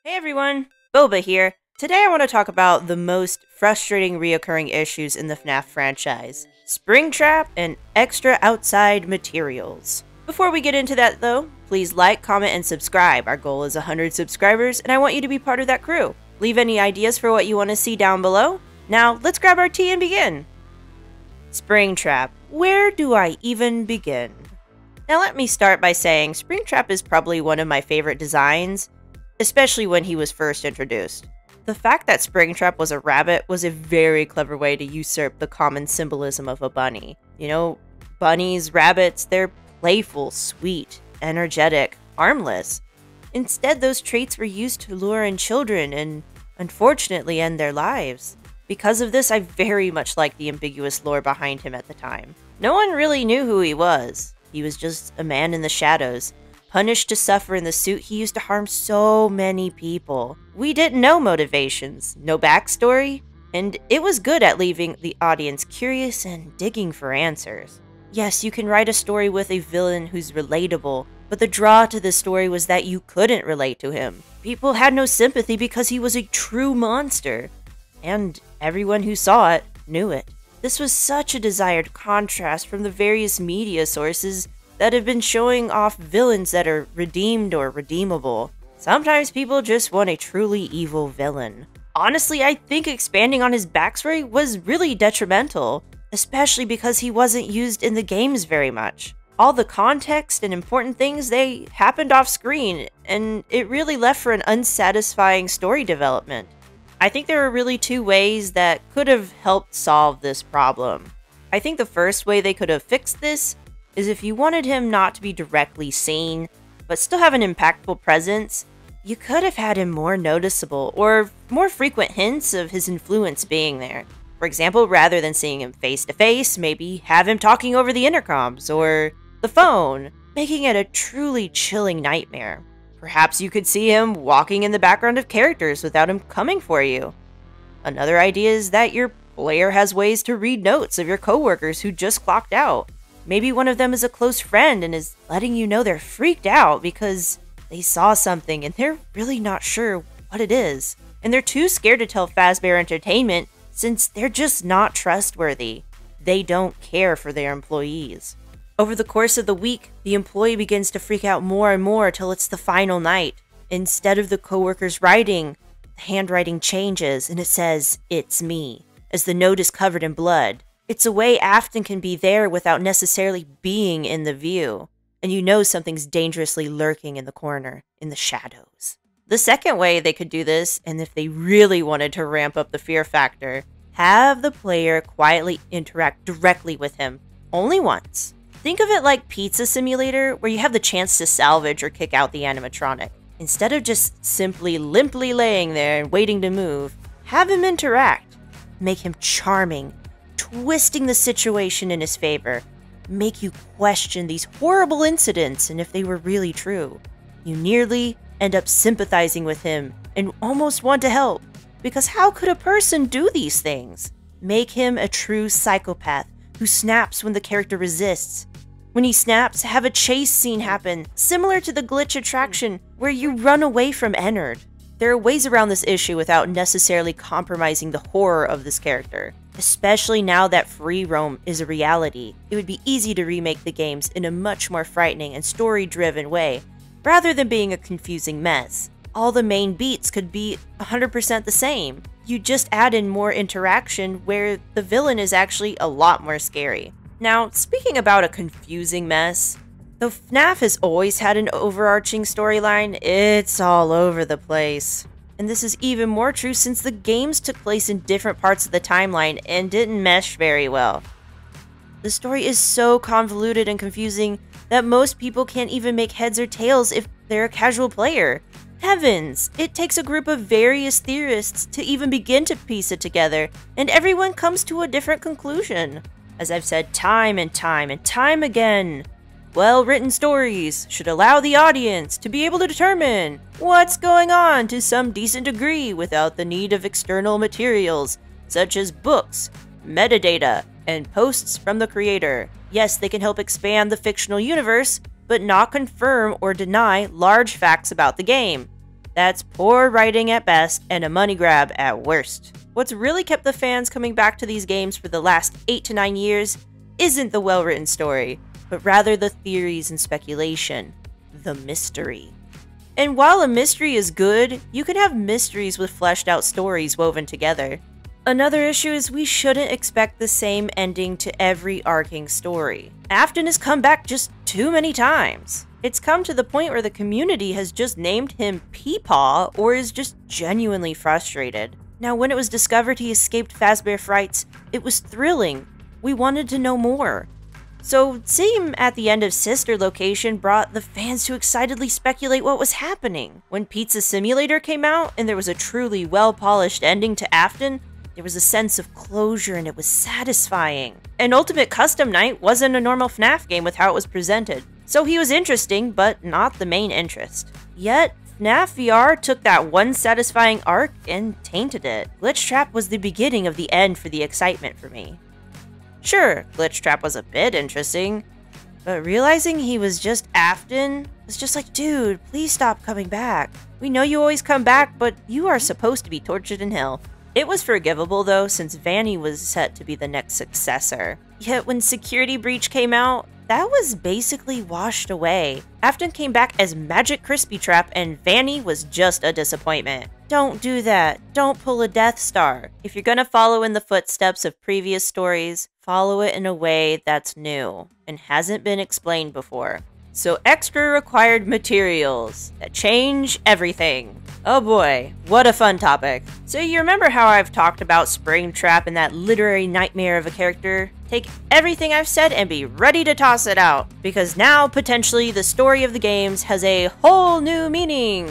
Hey everyone, Boba here. Today I want to talk about the most frustrating reoccurring issues in the FNAF franchise. Springtrap and extra outside materials. Before we get into that though, please like, comment, and subscribe. Our goal is 100 subscribers and I want you to be part of that crew. Leave any ideas for what you want to see down below. Now let's grab our tea and begin. Springtrap. Where do I even begin? Now let me start by saying Springtrap is probably one of my favorite designs, especially when he was first introduced. The fact that Springtrap was a rabbit was a very clever way to usurp the common symbolism of a bunny. You know, bunnies, rabbits, they're playful, sweet, energetic, harmless. Instead, those traits were used to lure in children and, unfortunately, end their lives. Because of this, I very much liked the ambiguous lore behind him at the time. No one really knew who he was. He was just a man in the shadows, punished to suffer in the suit he used to harm so many people. We didn't know motivations, no backstory, and it was good at leaving the audience curious and digging for answers. Yes, you can write a story with a villain who's relatable, but the draw to this story was that you couldn't relate to him. People had no sympathy because he was a true monster, and everyone who saw it knew it. This was such a desired contrast from the various media sources that have been showing off villains that are redeemed or redeemable. Sometimes people just want a truly evil villain. Honestly, I think expanding on his backstory was really detrimental, especially because he wasn't used in the games very much. All the context and important things, they happened off screen, and it really left for an unsatisfying story development. I think there are really two ways that could have helped solve this problem. I think the first way they could have fixed this is if you wanted him not to be directly seen, but still have an impactful presence, you could have had him more noticeable or more frequent hints of his influence being there. For example, rather than seeing him face to face, maybe have him talking over the intercoms or the phone, making it a truly chilling nightmare. Perhaps you could see him walking in the background of characters without him coming for you. Another idea is that your player has ways to read notes of your coworkers who just clocked out. Maybe one of them is a close friend and is letting you know they're freaked out because they saw something and they're really not sure what it is. And they're too scared to tell Fazbear Entertainment since they're just not trustworthy. They don't care for their employees. Over the course of the week, the employee begins to freak out more and more till it's the final night. Instead of the coworkers writing, the handwriting changes and it says, "It's me," as the note is covered in blood. It's a way Afton can be there without necessarily being in the view, and you know something's dangerously lurking in the corner, in the shadows. The second way they could do this, and if they really wanted to ramp up the fear factor, have the player quietly interact directly with him, only once. Think of it like Pizza Simulator, where you have the chance to salvage or kick out the animatronic. Instead of just simply limply laying there and waiting to move, have him interact. Make him charming, twisting the situation in his favor, make you question these horrible incidents and if they were really true. You nearly end up sympathizing with him and almost want to help, because how could a person do these things? Make him a true psychopath who snaps when the character resists. When he snaps, have a chase scene happen, similar to the glitch attraction where you run away from Ennard. There are ways around this issue without necessarily compromising the horror of this character. Especially now that free roam is a reality, it would be easy to remake the games in a much more frightening and story-driven way, rather than being a confusing mess. All the main beats could be 100% the same. You just add in more interaction where the villain is actually a lot more scary. Now, speaking about a confusing mess, though FNAF has always had an overarching storyline, it's all over the place. And this is even more true since the games took place in different parts of the timeline and didn't mesh very well. The story is so convoluted and confusing that most people can't even make heads or tails if they're a casual player. Heavens, it takes a group of various theorists to even begin to piece it together, and everyone comes to a different conclusion. As I've said time and time again, well-written stories should allow the audience to be able to determine what's going on to some decent degree without the need of external materials, such as books, metadata, and posts from the creator. Yes, they can help expand the fictional universe, but not confirm or deny large facts about the game. That's poor writing at best and a money grab at worst. What's really kept the fans coming back to these games for the last 8 to 9 years isn't the well-written story, but rather the theories and speculation, the mystery. And while a mystery is good, you can have mysteries with fleshed out stories woven together. Another issue is we shouldn't expect the same ending to every arcing story. Afton has come back just too many times. It's come to the point where the community has just named him Peepaw or is just genuinely frustrated. Now, when it was discovered he escaped Fazbear Frights, it was thrilling. We wanted to know more. So, seeing him at the end of Sister Location brought the fans to excitedly speculate what was happening. When Pizza Simulator came out and there was a truly well-polished ending to Afton, there was a sense of closure and it was satisfying. And Ultimate Custom Night wasn't a normal FNAF game with how it was presented, so he was interesting, but not the main interest. Yet, FNAF VR took that one satisfying arc and tainted it. Glitch Trap was the beginning of the end for the excitement for me. Sure, Glitch Trap was a bit interesting, but realizing he was just Afton was just like, dude, please stop coming back. We know you always come back, but you are supposed to be tortured in hell. It was forgivable though, since Vanny was set to be the next successor. Yet when Security Breach came out, that was basically washed away. Afton came back as Magic Crispy Trap and Vanny was just a disappointment. Don't do that. Don't pull a Death Star. If you're gonna follow in the footsteps of previous stories, follow it in a way that's new and hasn't been explained before. So extra required materials that change everything. Oh boy, what a fun topic. So you remember how I've talked about Springtrap and that literary nightmare of a character? Take everything I've said and be ready to toss it out, because now potentially the story of the games has a whole new meaning.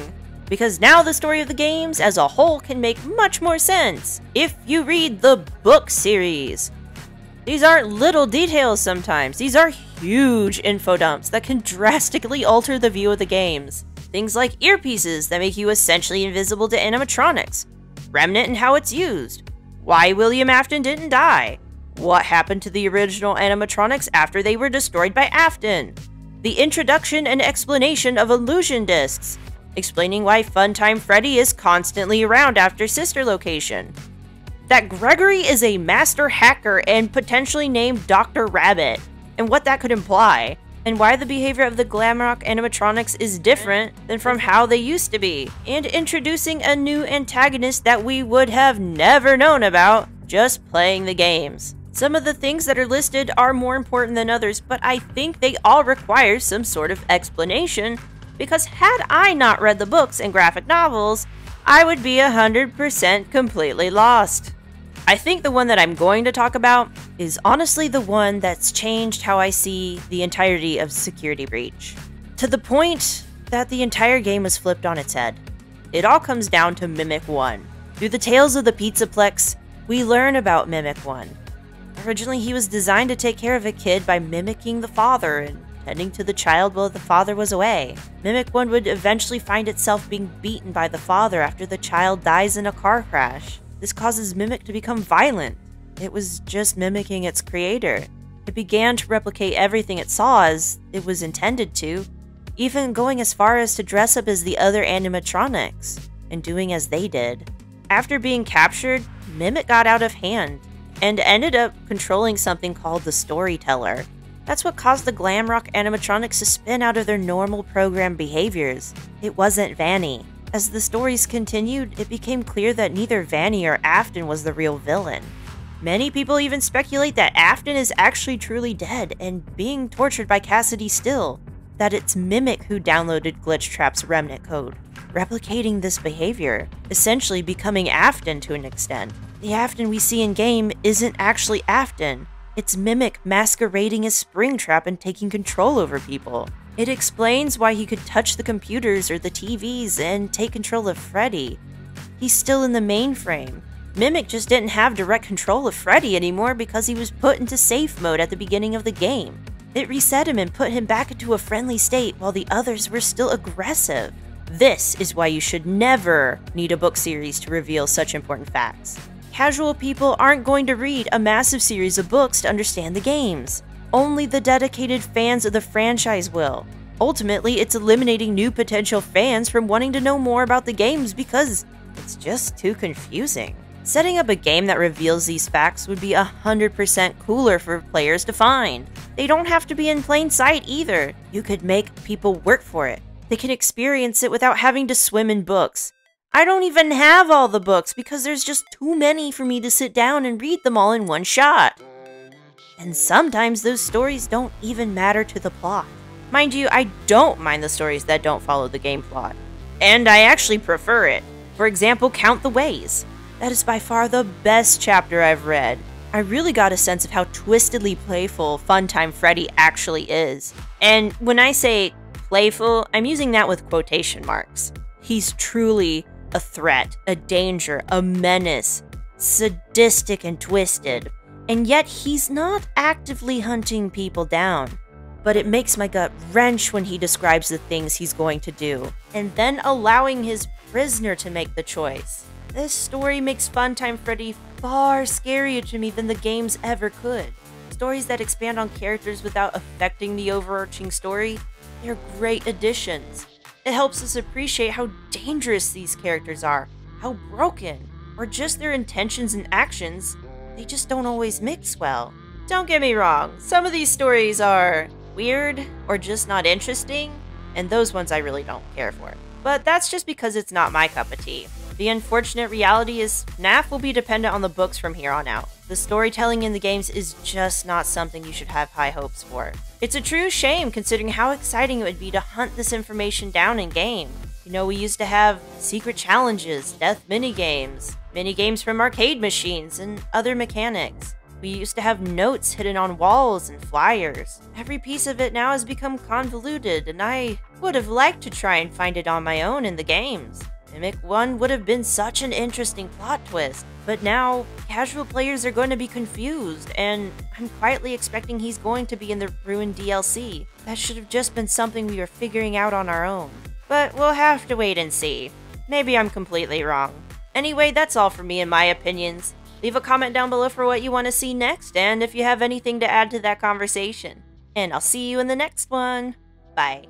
Because now the story of the games as a whole can make much more sense if you read the book series. These aren't little details sometimes, these are huge info dumps that can drastically alter the view of the games. Things like earpieces that make you essentially invisible to animatronics, Remnant and how it's used, why William Afton didn't die, what happened to the original animatronics after they were destroyed by Afton, the introduction and explanation of illusion discs, explaining why Funtime Freddy is constantly around after Sister Location, that Gregory is a master hacker and potentially named Dr. Rabbit, and what that could imply, and why the behavior of the Glamrock animatronics is different than from how they used to be, and introducing a new antagonist that we would have never known about just playing the games. Some of the things that are listed are more important than others, but I think they all require some sort of explanation, because had I not read the books and graphic novels, I would be 100% completely lost. I think the one that I'm going to talk about is honestly the one that's changed how I see the entirety of Security Breach, to the point that the entire game was flipped on its head. It all comes down to Mimic 1. Through the Tales of the Pizzaplex, we learn about Mimic 1. Originally, he was designed to take care of a kid by mimicking the father and tending to the child while the father was away. Mimic 1 would eventually find itself being beaten by the father after the child dies in a car crash. This causes Mimic to become violent. It was just mimicking its creator. It began to replicate everything it saw as it was intended to, even going as far as to dress up as the other animatronics, and doing as they did. After being captured, Mimic got out of hand, and ended up controlling something called the Storyteller. That's what caused the Glamrock animatronics to spin out of their normal program behaviors. It wasn't Vanny. As the stories continued, it became clear that neither Vanny or Afton was the real villain. Many people even speculate that Afton is actually truly dead and being tortured by Cassidy still, that it's Mimic who downloaded Glitch Trap's remnant code, replicating this behavior, essentially becoming Afton to an extent. The Afton we see in-game isn't actually Afton, it's Mimic masquerading as Springtrap and taking control over people. It explains why he could touch the computers or the TVs and take control of Freddy. He's still in the mainframe. Mimic just didn't have direct control of Freddy anymore because he was put into safe mode at the beginning of the game. It reset him and put him back into a friendly state while the others were still aggressive. This is why you should never need a book series to reveal such important facts. Casual people aren't going to read a massive series of books to understand the games. Only the dedicated fans of the franchise will. Ultimately, it's eliminating new potential fans from wanting to know more about the games because it's just too confusing. Setting up a game that reveals these facts would be 100% cooler for players to find. They don't have to be in plain sight either. You could make people work for it. They can experience it without having to swim in books. I don't even have all the books because there's just too many for me to sit down and read them all in one shot. And sometimes those stories don't even matter to the plot. Mind you, I don't mind the stories that don't follow the game plot. And I actually prefer it. For example, Count the Ways. That is by far the best chapter I've read. I really got a sense of how twistedly playful Funtime Freddy actually is. And when I say playful, I'm using that with quotation marks. He's truly a threat, a danger, a menace, sadistic and twisted. And yet he's not actively hunting people down. But it makes my gut wrench when he describes the things he's going to do, and then allowing his prisoner to make the choice. This story makes Funtime Freddy far scarier to me than the games ever could. Stories that expand on characters without affecting the overarching story, they're great additions. It helps us appreciate how dangerous these characters are, how broken, or just their intentions and actions, they just don't always mix well. Don't get me wrong, some of these stories are weird or just not interesting, and those ones I really don't care for. But that's just because it's not my cup of tea. The unfortunate reality is FNAF will be dependent on the books from here on out. The storytelling in the games is just not something you should have high hopes for. It's a true shame considering how exciting it would be to hunt this information down in game. You know, we used to have secret challenges, death minigames from arcade machines, and other mechanics. We used to have notes hidden on walls and flyers. Every piece of it now has become convoluted, and I would have liked to try and find it on my own in the games. Mimic 1 would have been such an interesting plot twist, but now casual players are going to be confused, and I'm quietly expecting he's going to be in the Ruined DLC. That should have just been something we were figuring out on our own. But we'll have to wait and see. Maybe I'm completely wrong. Anyway, that's all for me and my opinions. Leave a comment down below for what you want to see next, and if you have anything to add to that conversation. And I'll see you in the next one. Bye.